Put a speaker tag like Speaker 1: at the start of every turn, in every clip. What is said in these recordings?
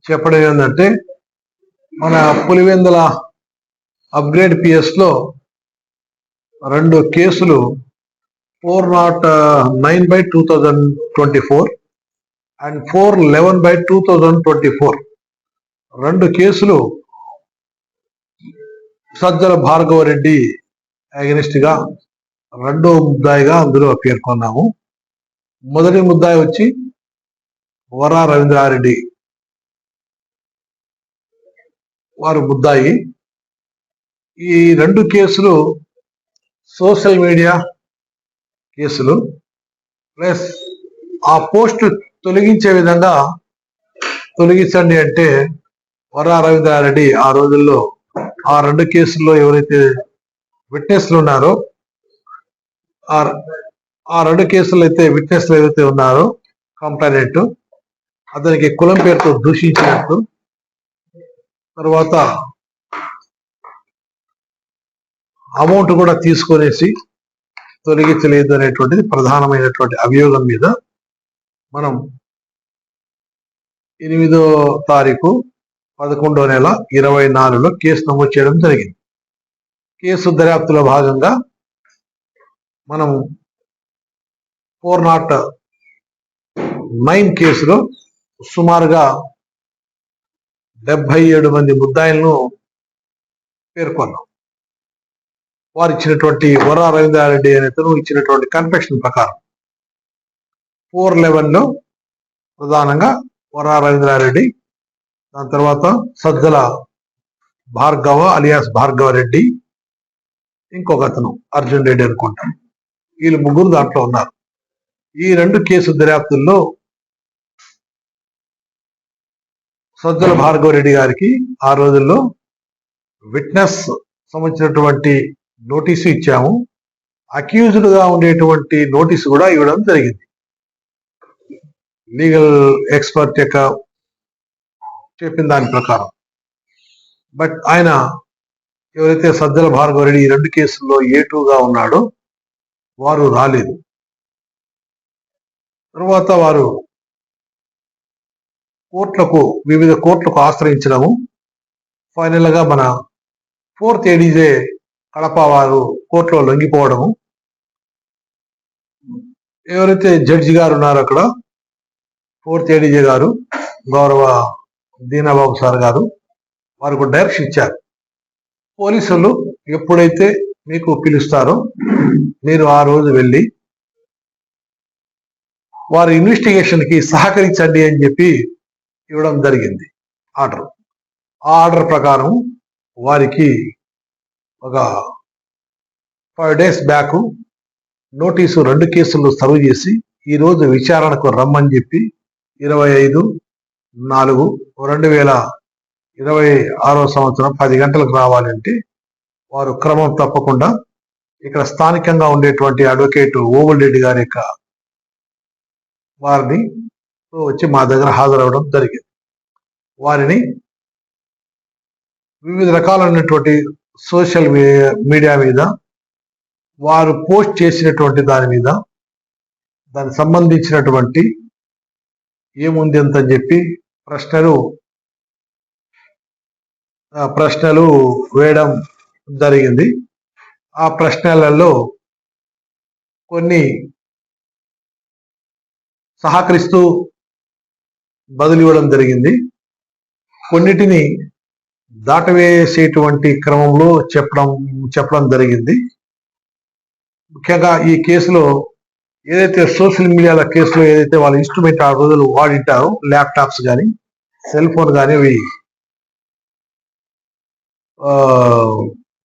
Speaker 1: చెప్పడం ఏంటంటే మన పులివెందుల అప్గ్రేడ్ పిఎస్లో 2 కేసులు 409/2024 అండ్ 411/2024 2 కేసులు సజ్జల భార్గవరెడ్డి అగెనిస్ట్ గా రెండో ముద్దాయిగా అందులో పేర్కొన్నాము. మొదటి ముద్దాయి వచ్చి వరా రవీంద్రారెడ్డి వారు ముద్దాయి. ఈ 2 కేసులు సోషల్ మీడియా కేసులు ప్లస్ ఆ పోస్ట్ తొలగించే విధంగా తొలగించండి అంటే వరా రవీంద్రారెడ్డి ఆ రోజుల్లో ఆ 2 కేసుల్లో ఎవరైతే విట్నెస్లు ఉన్నారో ఆ 2 కేసులు అయితే విట్నెస్లు ఏవైతే ఉన్నారో కంప్లైంట్ అతనికి కులం పేరుతో దూషించినట్టు, తర్వాత అమౌంట్ కూడా తీసుకొనేసి తొలగించలేదు అనేటువంటిది ప్రధానమైనటువంటి అభియోగం మీద మనం 8వ తారీఖు 11వ నెల 2024లో కేసు నమోదు చేయడం జరిగింది. కేసు దర్యాప్తులో భాగంగా మనం 409 కేసులో సుమారుగా 77 మంది ముద్దాయిలను పేర్కొన్నాం. వారు ఇచ్చినటువంటి వరా రవీంద్రారెడ్డి అనేతను ఇచ్చినటువంటి కన్ఫెషన్ ప్రకారం 411లో ప్రధానంగా వరా రవీంద్రారెడ్డి, దాని తర్వాత సజ్జల భార్గవ అలియాస్ భార్గవ రెడ్డి, ఇంకొక అతను అర్జున్ రెడ్డి అనుకుంటాను, వీళ్ళు 3 దాంట్లో ఉన్నారు. ఈ 2 కేసు దర్యాప్తుల్లో సజ్జల భార్గవ రెడ్డి గారికి ఆ రోజుల్లో విట్నెస్ సంబంధించినటువంటి నోటీసు ఇచ్చాము. అక్యూజ్డ్ గా ఉండేటువంటి నోటీసు కూడా ఇవ్వడం జరిగింది. లీగల్ ఎక్స్పర్ట్ యొక్క చెప్పిన దాని ప్రకారం. బట్ ఆయన ఎవరైతే సజ్జల భార్గవ రెడ్డి ఈ 2 కేసుల్లో A2గా ఉన్నాడో వారు రాలేదు. తర్వాత వారు వివిధ కోర్టులకు ఆశ్రయించడము, ఫైనల్ గా మన 4th ADJ కడప వారు కోర్టులో లొంగిపోవడము, ఎవరైతే జడ్జి గారు ఉన్నారో అక్కడ 4th ADJ గారు గౌరవ దీనాబాబు సార్ గారు వారికి డైరెక్షన్ ఇచ్చారు. పోలీసులు ఎప్పుడైతే మీకు పిలుస్తారో మీరు ఆ రోజు వెళ్ళి వారి ఇన్వెస్టిగేషన్ కి సహకరించండి అని చెప్పి ఇవ్వడం జరిగింది ఆర్డర్. ఆ ఆర్డర్ ప్రకారం వారికి ఒక 5 days బ్యాక్ నోటీసు 2 కేసులు సర్వ్ చేసి ఈ రోజు విచారణకు రమ్మని చెప్పి 25/4/2026 10 గంటలకు రావాలంటే వారు క్రమం తప్పకుండా ఇక్కడ స్థానికంగా ఉండేటువంటి అడ్వకేట్ ఓవల్ రెడ్డి గారి యొక్క వారిని వచ్చి మా దగ్గర హాజరవడం జరిగింది. వారిని వివిధ రకాలైనటువంటి సోషల్ మీడియా మీద వారు పోస్ట్ చేసినటువంటి దాని మీద దానికి సంబంధించినటువంటి ఏముంది అని చెప్పి ప్రశ్నలు వేయడం జరిగింది. ఆ ప్రశ్నలలో కొన్ని సహకరిస్తూ బదులు ఇవ్వడం జరిగింది, కొన్నిటిని దాటవేసేటువంటి క్రమంలో చెప్పడం జరిగింది. ముఖ్యంగా ఈ కేసులో ఏదైతే సోషల్ మీడియాల కేసులో ఏదైతే వాళ్ళ ఇన్స్ట్రుమెంట్ ఆ రోజులు వాడింటారో ల్యాప్టాప్స్ కానీ సెల్ ఫోన్ కానీ అవి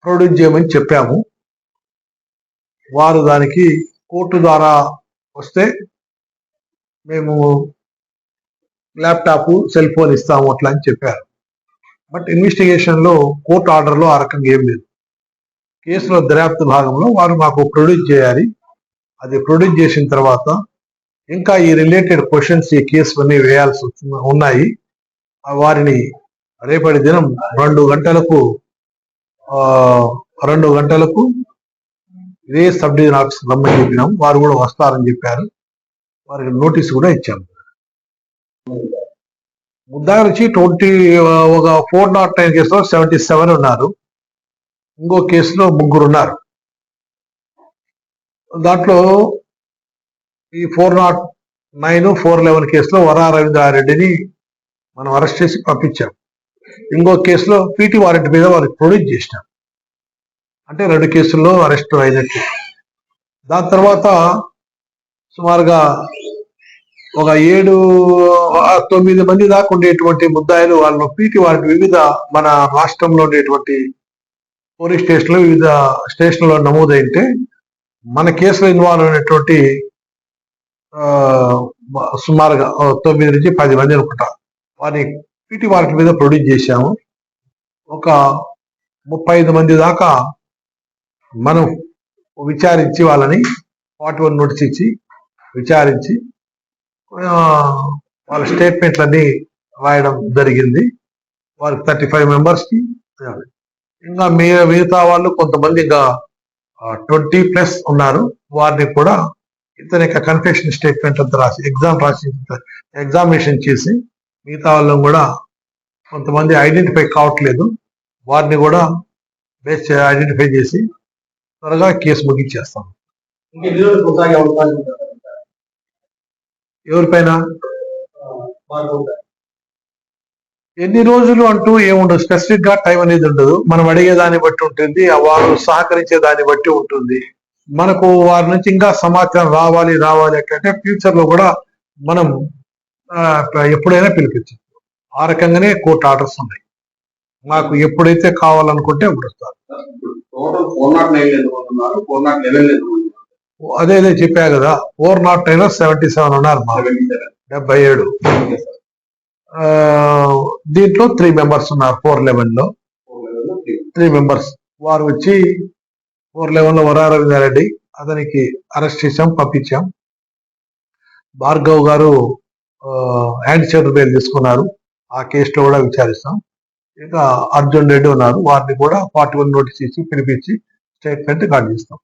Speaker 1: ప్రొడ్యూస్ చేయమని చెప్పాము. వారు దానికి కోర్టు ద్వారా వస్తే మేము ల్యాప్టాప్ సెల్ ఫోన్ ఇస్తాము అట్లా అని చెప్పారు. బట్ ఇన్వెస్టిగేషన్ లో కోర్టు ఆర్డర్లో ఆ రకంగా ఏం లేదు. కేసులో దర్యాప్తు భాగంలో వారు మాకు ప్రొడ్యూస్ చేయాలి. అది ప్రొడ్యూస్ చేసిన తర్వాత ఇంకా ఈ రిలేటెడ్ క్వశ్చన్స్ ఈ కేసులన్నీ వేయాల్సి ఉన్నాయి. వారిని రేపటి దినం 2 గంటలకు ఇదే సబ్ డివిజన్ ఆఫీస్ రమ్మని చెప్పినాం. వారు కూడా వస్తారని చెప్పారు. వారికి నోటీసు కూడా ఇచ్చాము. ముద్దాయిలు వచ్చి ఒక 409 కేసులో 77 ఉన్నారు. ఇంకో కేసులో 3 ఉన్నారు. దాంట్లో ఈ 409, 411 కేసులో వరా రవీంద్రారెడ్డిని మనం అరెస్ట్ చేసి పంపించాం. ఇంకో కేసులో పీటీ వారెంట్ మీద వారికి ప్రొడ్యూస్ చేసినాం. అంటే 2 కేసుల్లో అరెస్ట్ అయినట్టు. దాని తర్వాత సుమారుగా ఒక 7-9 మంది దాకా ఉండేటువంటి ముద్దాయిలు వాళ్ళు పీటీ వారెంట్ వివిధ మన రాష్ట్రంలో ఉండేటువంటి పోలీస్ స్టేషన్లో వివిధ స్టేషన్లో నమోదైతే మన కేసులో ఇన్వాల్వ్ అయినటువంటి సుమారుగా 9 నుంచి 10 మంది అనుకుంటా వారిని పీటీ వారెంట్ మీద ప్రొడ్యూస్ చేశాము. ఒక 35 మంది దాకా మనం విచారించి వాళ్ళని 41 నోటీస్ ఇచ్చి విచారించి వాళ్ళ స్టేట్మెంట్లన్నీ రాయడం జరిగింది. వాళ్ళకి 35 మెంబర్స్కి. ఇంకా మిగతా వాళ్ళు కొంతమంది ఇంకా 20+ ఉన్నారు. వారిని కూడా ఇతని యొక్క కన్ఫెషన్ స్టేట్మెంట్ అంతా రాసి ఎగ్జామినేషన్ చేసి మిగతా వాళ్ళని కూడా కొంతమంది ఐడెంటిఫై కావట్లేదు, వారిని కూడా ఐడెంటిఫై చేసి త్వరగా కేసు ముగించేస్తాం. ఎవరిపైన ఎన్ని రోజులు అంటూ ఏముండదు, స్పెసిఫిక్ గా టైం అనేది ఉండదు. మనం అడిగే దాన్ని బట్టి ఉంటుంది, వారు సహకరించే దాన్ని బట్టి ఉంటుంది. మనకు వారి నుంచి ఇంకా సమాచారం రావాలి అంటే ఫ్యూచర్ లో కూడా మనం ఎప్పుడైనా పిలిపించచ్చు. ఆ రకంగానే కోర్టు ఆర్డర్స్ ఉన్నాయి. మాకు ఎప్పుడైతే కావాలనుకుంటే అప్పుడు వస్తారు. అదే చెప్పా కదా, 409లో 77 ఉన్నారు, 77. దీంట్లో 3 మెంబర్స్ ఉన్నారు. 411లో 3 మెంబర్స్. వారు వచ్చి 411లో వరా రవీంద్రారెడ్డి, అతనికి అరెస్ట్ చేశాం, పంపించాం. భార్గవ్ గారు హ్యాండ్ షేర్ బెయిల్ తీసుకున్నారు, ఆ కేసులో కూడా విచారిస్తాం. ఇంకా అర్జున్ రెడ్డి ఉన్నారు, వారిని కూడా 41 నోటీస్ ఇచ్చి పిలిపించి స్టేట్మెంట్ రికార్డ్ చేస్తాం.